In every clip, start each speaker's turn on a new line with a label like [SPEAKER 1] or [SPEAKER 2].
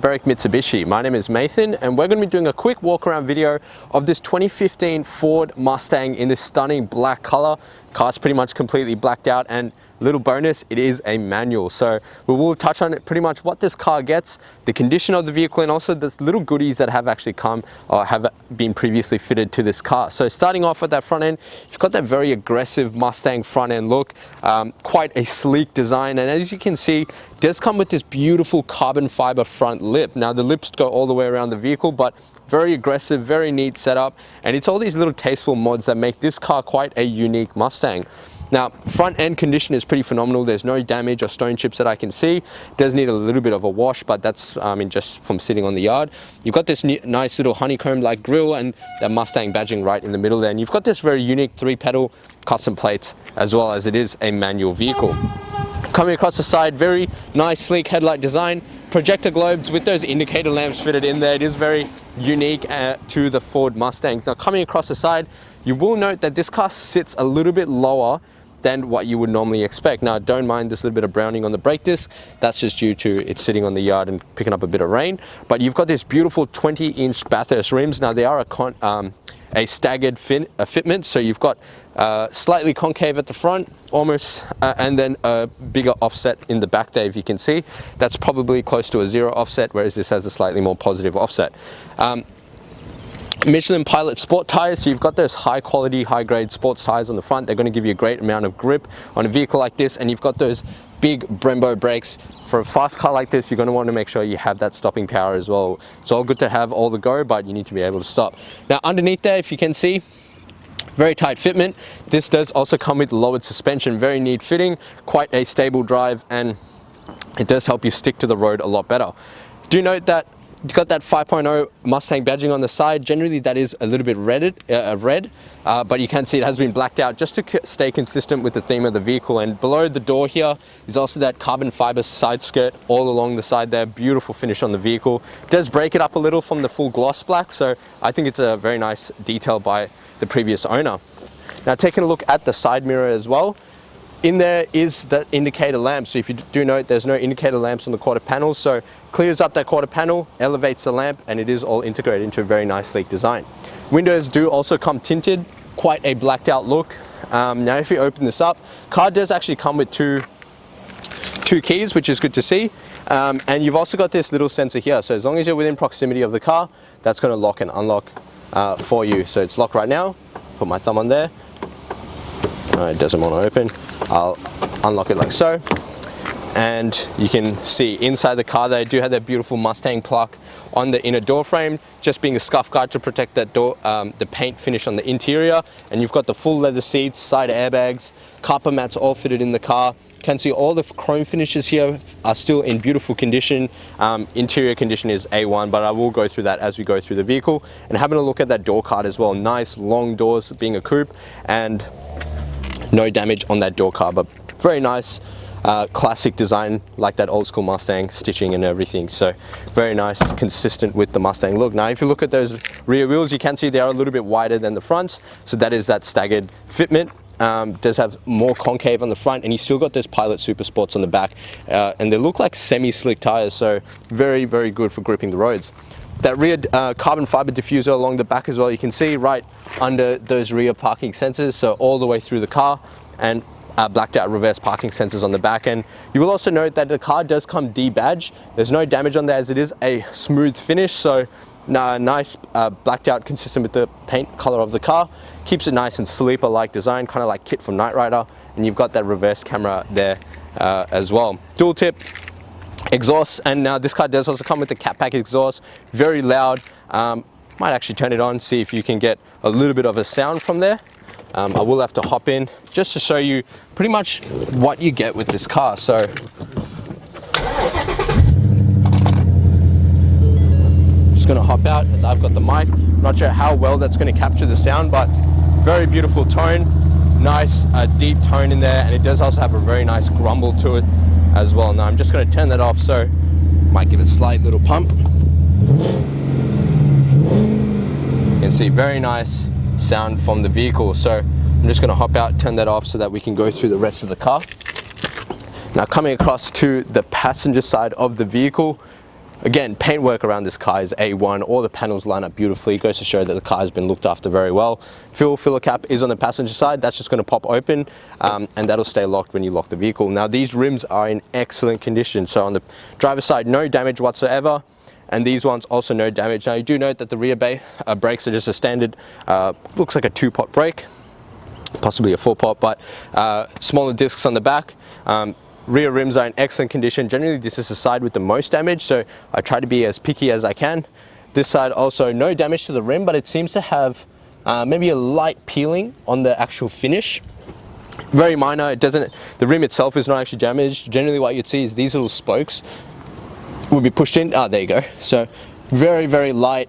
[SPEAKER 1] Berwick Mitsubishi. My name is Nathan and we're going to be doing a quick walk around video of this 2015 Ford Mustang in this stunning black color. Car's pretty much completely blacked out, and little bonus, it is a manual. So we will touch on it, pretty much what this car gets, the condition of the vehicle, and also the little goodies that have actually come or have been previously fitted to this car. So starting off at that front end, you've got that very aggressive Mustang front end look, quite a sleek design, and as you can see, it does come with this beautiful carbon fiber front lip. Now the lips go all the way around the vehicle, but very aggressive, very neat setup, and it's all these little tasteful mods that make this car quite a unique Mustang. Now, front end condition is pretty phenomenal. There's no damage or stone chips that I can see. It does need a little bit of a wash, but that's just from sitting on the yard. You've got this nice little honeycomb-like grille and that Mustang badging right in the middle there. And you've got this very unique 3-pedal custom plates, as well as it is a manual vehicle. Coming across the side, very nice sleek headlight design, projector globes with those indicator lamps fitted in there. It is very unique to the Ford Mustangs. Now coming across the side, you will note that this car sits a little bit lower than what you would normally expect. Now don't mind this little bit of browning on the brake disc, that's just due to it sitting on the yard and picking up a bit of rain. But you've got this beautiful 20-inch Bathurst rims. Now they are a staggered fitment, so you've got slightly concave at the front, almost, and then a bigger offset in the back there. If you can see, that's probably close to a 0 offset, whereas this has a slightly more positive offset. Michelin Pilot sport tires, so you've got those high quality, high grade sports tires on the front. They're going to give you a great amount of grip on a vehicle like this, and you've got those big Brembo brakes. For a fast car like this, you're going to want to make sure you have that stopping power as well. It's all good to have all the go, but you need to be able to stop. Now underneath there, if you can see, very tight fitment. This does also come with lowered suspension, very neat fitting, quite a stable drive, and it does help you stick to the road a lot better. Do note that you've got that 5.0 Mustang badging on the side. Generally that is a little bit red, but you can see it has been blacked out just to stay consistent with the theme of the vehicle. And below the door here is also that carbon fiber side skirt all along the side there. Beautiful finish on the vehicle. It does break it up a little from the full gloss black, so I think it's a very nice detail by the previous owner. Now taking a look at the side mirror as well, in there is the indicator lamp. So if you do note, there's no indicator lamps on the quarter panels, so clears up that quarter panel, elevates the lamp, and it is all integrated into a very nice sleek design. Windows do also come tinted, quite a blacked out look. Now if you open this up, car does actually come with two keys, which is good to see, and you've also got this little sensor here, so as long as you're within proximity of the car, that's going to lock and unlock for you. So it's locked right now. Put my thumb on there. It doesn't want to open. I'll unlock it like so, and you can see inside the car they do have that beautiful Mustang plaque on the inner door frame, just being a scuff guard to protect that door, the paint finish on the interior. And you've got the full leather seats, side airbags, carpet mats all fitted in the car. You can see all the chrome finishes here are still in beautiful condition. Interior condition is A1, but I will go through that as we go through the vehicle. And having a look at that door card as well, nice long doors being a coupe, and no damage on that door card, but very nice classic design, like that old school Mustang stitching and everything. So very nice, consistent with the Mustang look. Now if you look at those rear wheels, you can see they are a little bit wider than the fronts, so that is that staggered fitment. Does have more concave on the front, and you still got those Pilot Super Sports on the back, and they look like semi-slick tires, so very, very good for gripping the roads. That rear carbon fiber diffuser along the back as well, you can see right under those rear parking sensors, so all the way through the car, and blacked out reverse parking sensors on the back end. You will also note that the car does come D-badge. There's no damage on there as it is a smooth finish, so nice blacked out, consistent with the paint color of the car. Keeps it nice and sleeper-like design, kind of like Kit from Knight Rider, and you've got that reverse camera there as well. Dual tip exhaust, and now this car does also come with the cat pack exhaust, very loud. Might actually turn it on, see if you can get a little bit of a sound from there. I will have to hop in just to show you pretty much what you get with this car. So just going to hop out as I've got the mic. Not sure how well that's going to capture the sound, but very beautiful tone, nice deep tone in there, and it does also have a very nice grumble to it as well. Now I'm just going to turn that off, so might give it a slight little pump. You can see very nice sound from the vehicle. So I'm just going to hop out, turn that off so that we can go through the rest of the car. Now coming across to the passenger side of the vehicle, Again, paintwork around this car is A1. All the panels line up beautifully. It goes to show that the car has been looked after very well. Fuel filler cap is on the passenger side. That's just going to pop open and that'll stay locked when you lock the vehicle. Now these rims are in excellent condition. So on the driver's side, no damage whatsoever. And these ones also no damage. Now you do note that the rear brakes are just a standard, looks like a 2-pot brake, possibly a 4-pot, but smaller discs on the back. Rear rims are in excellent condition. Generally, this is the side with the most damage, so I try to be as picky as I can. This side also no damage to the rim, but it seems to have maybe a light peeling on the actual finish. Very minor. It doesn't. The rim itself is not actually damaged. Generally, what you'd see is these little spokes will be pushed in. Ah, there you go. So very, very light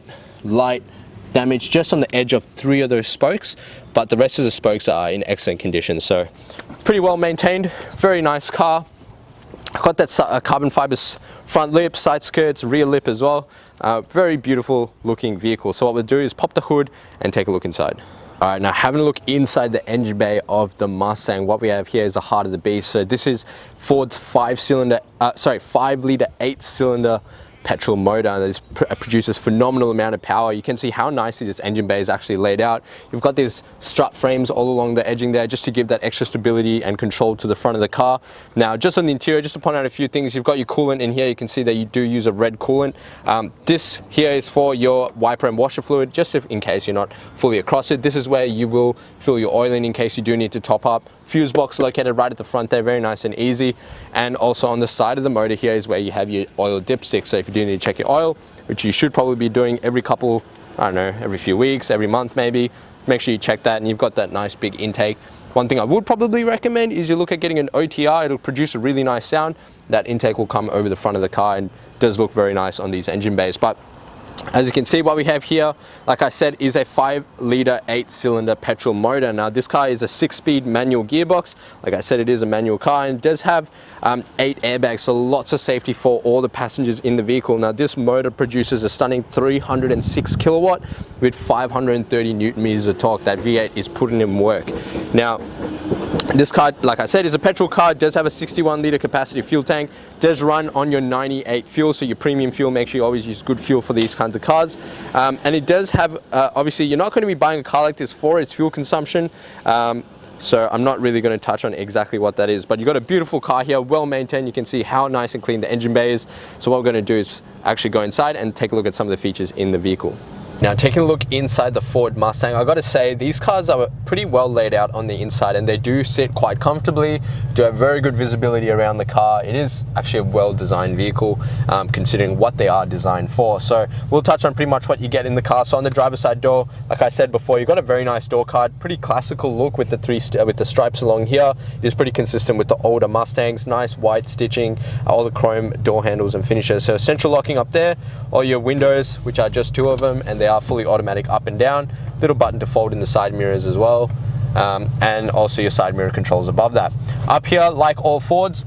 [SPEAKER 1] damage just on the edge of 3 of those spokes, but the rest of the spokes are in excellent condition. So pretty well maintained, very nice car. I've got that carbon fiber front lip, side skirts, rear lip as well. Very beautiful looking vehicle. So what we'll do is pop the hood and take a look inside. All right, now having a look inside the engine bay of the Mustang, what we have here is the heart of the beast. So this is Ford's 5-liter 8-cylinder petrol motor that produces phenomenal amount of power. You can see how nicely this engine bay is actually laid out. You've got these strut frames all along the edging there just to give that extra stability and control to the front of the car. Now just on the interior, just to point out a few things, you've got your coolant in here. You can see that you do use a red coolant. This here is for your wiper and washer fluid, just in case you're not fully across it. This is where you will fill your oil in case you do need to top up. Fuse box located right at the front there, very nice and easy. And also on the side of the motor here is where you have your oil dipstick. So if you do need to check your oil, which you should probably be doing every couple, I don't know, every few weeks, every month maybe, make sure you check that and you've got that nice big intake. One thing I would probably recommend is you look at getting an OTR. It'll produce a really nice sound. That intake will come over the front of the car and does look very nice on these engine bays. But as you can see, what we have here, like I said, is a 5-liter 8-cylinder petrol motor. Now this car is a 6-speed manual gearbox. Like I said, it is a manual car and it does have 8 airbags, so lots of safety for all the passengers in the vehicle. Now this motor produces a stunning 306 kilowatt with 530 newton meters of torque. That V8 is putting in work. Now this car, like I said, is a petrol car. It does have a 61-liter capacity fuel tank. Does run on your 98 fuel, so your premium fuel. Make sure you always use good fuel for these kinds of cars. And it does have, obviously, you're not going to be buying a car like this for its fuel consumption. So I'm not really going to touch on exactly what that is. But you've got a beautiful car here, well maintained. You can see how nice and clean the engine bay is. So what we're going to do is actually go inside and take a look at some of the features in the vehicle. Now taking a look inside the Ford Mustang, I got to say these cars are pretty well laid out on the inside and they do sit quite comfortably, do have very good visibility around the car. It is actually a well-designed vehicle considering what they are designed for. So we'll touch on pretty much what you get in the car. So on the driver's side door, like I said before, you've got a very nice door card, pretty classical look with the with the stripes along here. It is pretty consistent with the older Mustangs, nice white stitching, all the chrome door handles and finishes. So central locking up there, all your windows, which are just 2 of them, and they are fully automatic up and down. Little button to fold in the side mirrors as well, and also your side mirror controls above that. Up here, like all Fords,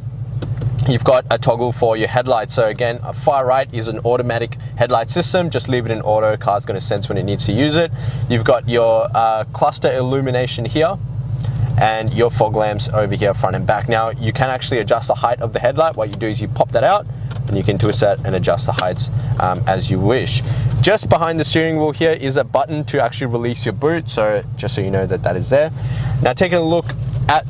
[SPEAKER 1] you've got a toggle for your headlights. So again, far right is an automatic headlight system. Just leave it in auto. Car's going to sense when it needs to use it. You've got your cluster illumination here and your fog lamps over here front and back. Now you can actually adjust the height of the headlight. What you do is you pop that out and you can twist that and adjust the heights as you wish. Just behind the steering wheel here is a button to actually release your boot, so just so you know that that is there. Now taking a look at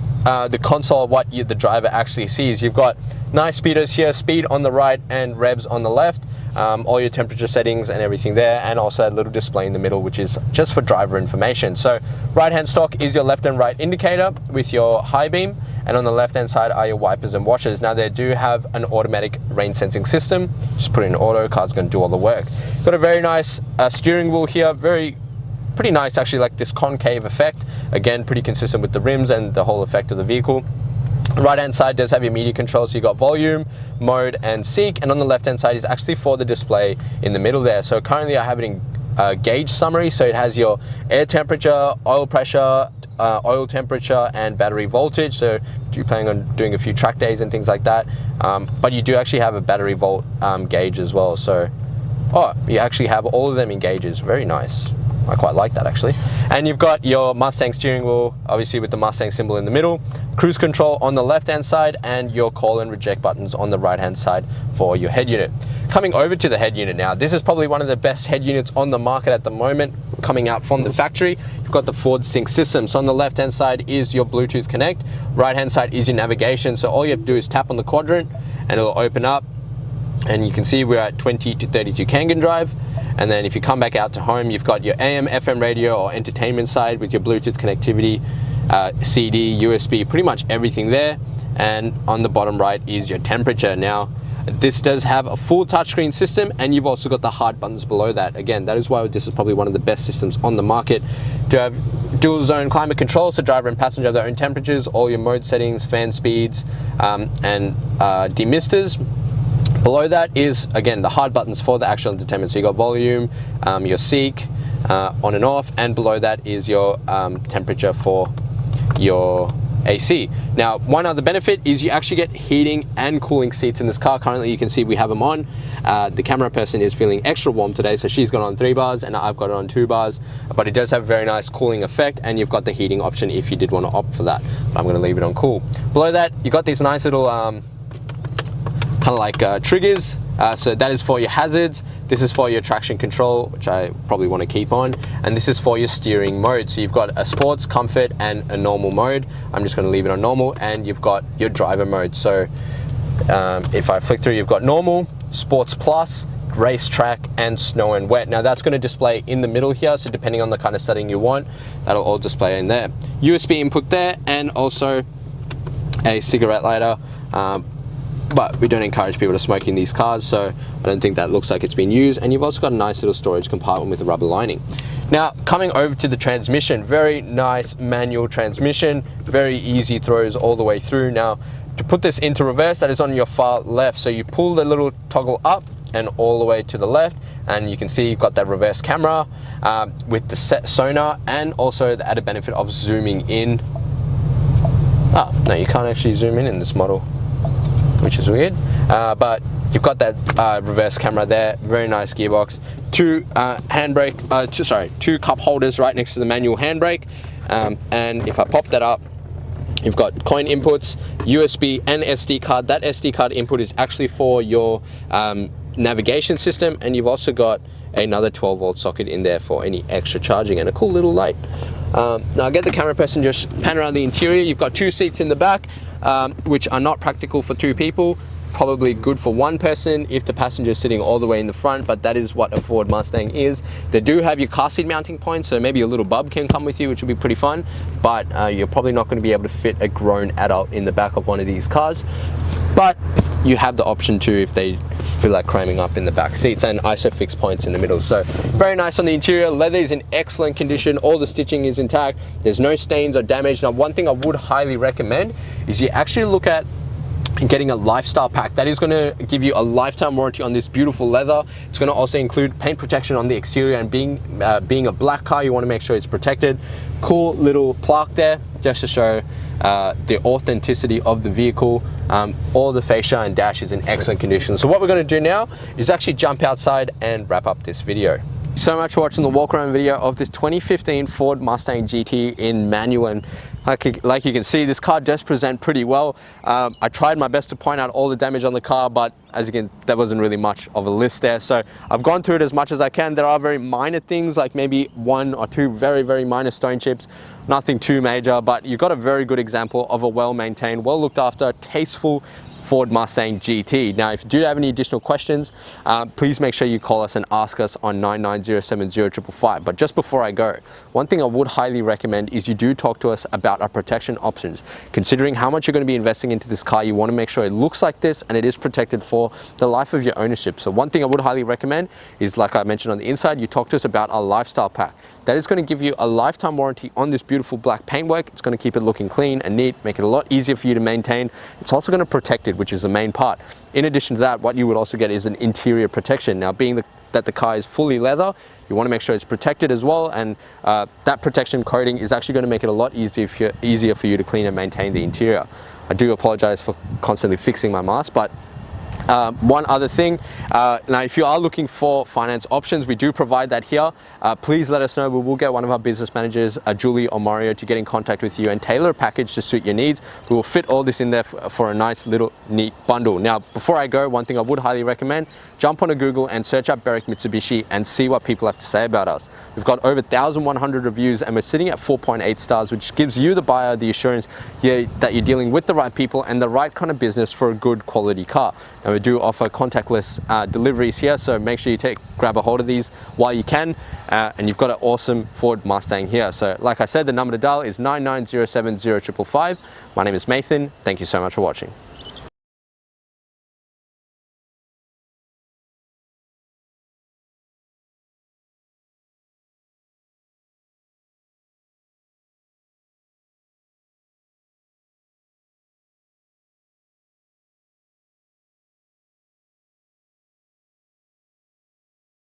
[SPEAKER 1] the console of what the driver actually sees, you've got nice speeders here, speed on the right and revs on the left, all your temperature settings and everything there, and also a little display in the middle which is just for driver information. So right hand stock is your left and right indicator with your high beam, and on the left hand side are your wipers and washers. Now they do have an automatic rain sensing system. Just put it in auto, car's going to do all the work. Got a very nice steering wheel here, pretty nice actually, like this concave effect. Again, pretty consistent with the rims and the whole effect of the vehicle. Right hand side does have your media control, so you got volume, mode and seek, and on the left hand side is actually for the display in the middle there. So currently I have it in gauge summary, so it has your air temperature, oil pressure, oil temperature and battery voltage. So do you plan on doing a few track days and things like that, but you do actually have a battery volt gauge as well. So you actually have all of them in gauges. Very nice. I quite like that actually. And you've got your Mustang steering wheel, obviously with the Mustang symbol in the middle, cruise control on the left hand side, and your call and reject buttons on the right hand side for your head unit. Coming over to the head unit now, this is probably one of the best head units on the market at the moment, coming out from the factory. You've got the Ford Sync system. So on the left hand side is your Bluetooth Connect, right hand side is your navigation. So all you have to do is tap on the quadrant and it'll open up, and you can see we're at 20 to 32 Kangen drive. And then if you come back out to home, you've got your AM, FM radio or entertainment side with your Bluetooth connectivity, CD, USB, pretty much everything there. And on the bottom right is your temperature. Now, this does have a full touchscreen system, and you've also got the hard buttons below that. Again, that is why this is probably one of the best systems on the market. To have dual zone climate control, so driver and passenger have their own temperatures, all your mode settings, fan speeds, and demisters. Below that is, again, the hard buttons for the actual entertainment. So you got volume, your seek, on and off, and below that is your temperature for your AC. Now, one other benefit is you actually get heating and cooling seats in this car. Currently, you can see we have them on. The camera person is feeling extra warm today, so she's got on 3 bars and I've got it on 2 bars, but it does have a very nice cooling effect, and you've got the heating option if you did want to opt for that. But I'm going to leave it on cool. Below that, you got these nice little kind of like triggers. So that is for your hazards. This is for your traction control, which I probably want to keep on. And this is for your steering mode. So you've got a sports, comfort, and a normal mode. I'm just going to leave it on normal. And you've got your driver mode. So if I flick through, you've got normal, sports plus, racetrack, and snow and wet. Now that's going to display in the middle here. So depending on the kind of setting you want, that'll all display in there. USB input there, and also a cigarette lighter. But we don't encourage people to smoke in these cars, so I don't think that looks like it's been used. And you've also got a nice little storage compartment with a rubber lining. Now, coming over to the transmission, very nice manual transmission, very easy throws all the way through. Now, to put this into reverse, that is on your far left. So you pull the little toggle up and all the way to the left, and you can see you've got that reverse camera with the sonar, and also the added benefit of zooming in. Oh, no, you can't actually zoom in this model, which is weird, but you've got that reverse camera there. Very nice gearbox. 2 cup holders right next to the manual handbrake, and if I pop that up, you've got coin inputs, USB and SD card. That SD card input is actually for your navigation system, and you've also got another 12-volt socket in there for any extra charging, and a cool little light. Now I'll get the camera person just pan around the interior. You've got 2 seats in the back, which are not practical for 2 people, probably good for 1 person if the passenger is sitting all the way in the front, but that is what a Ford Mustang is. They do have your car seat mounting points, so maybe a little bub can come with you, which will be pretty fun, but you're probably not going to be able to fit a grown adult in the back of one of these cars. But you have the option to if they feel like cramming up in the back seats, and ISOFIX points in the middle. So very nice on the interior. Leather is in excellent condition. All the stitching is intact. There's no stains or damage. Now, one thing I would highly recommend is you actually look at getting a lifestyle pack. That is going to give you a lifetime warranty on this beautiful leather. It's going to also include paint protection on the exterior, and being a black car, you want to make sure it's protected. Cool little plaque there just to show the authenticity of the vehicle. All the fascia and dash is in excellent condition. So what we're going to do now is actually jump outside and wrap up this video. So much for watching the walk around video of this 2015 Ford Mustang GT in manual, and like you can see, this car does present pretty well. I tried my best to point out all the damage on the car, but as you can, there wasn't really much of a list there. So I've gone through it as much as I can. There are very minor things, like maybe 1 or 2 very, very minor stone chips, nothing too major, but you've got a very good example of a well-maintained, well looked after, tasteful Ford Mustang GT. Now, if you do have any additional questions, please make sure you call us and ask us on 9907055. But just before I go, one thing I would highly recommend is you do talk to us about our protection options. Considering how much you're going to be investing into this car, you want to make sure it looks like this and it is protected for the life of your ownership. So one thing I would highly recommend is, like I mentioned on the inside, you talk to us about our lifestyle pack. That is going to give you a lifetime warranty on this beautiful black paintwork. It's going to keep it looking clean and neat, make it a lot easier for you to maintain. It's also going to protect it, which is the main part. In addition to that, what you would also get is an interior protection. Now, being that the car is fully leather, you want to make sure it's protected as well, and that protection coating is actually going to make it a lot easier for you to clean and maintain the interior. I do apologize for constantly fixing my mask, but One other thing, now if you are looking for finance options, we do provide that here. Please let us know. We will get one of our business managers, Julie or Mario, to get in contact with you and tailor a package to suit your needs. We will fit all this in there for a nice little neat bundle. Now, before I go, one thing I would highly recommend, jump onto Google and search up Berwick Mitsubishi and see what people have to say about us. We've got over 1,100 reviews and we're sitting at 4.8 stars, which gives you, the buyer, the assurance that you're dealing with the right people and the right kind of business for a good quality car. And we do offer contactless deliveries here, so make sure you grab a hold of these while you can. And you've got an awesome Ford Mustang here. So like I said, the number to dial is 99070555. My name is Nathan. Thank you so much for watching.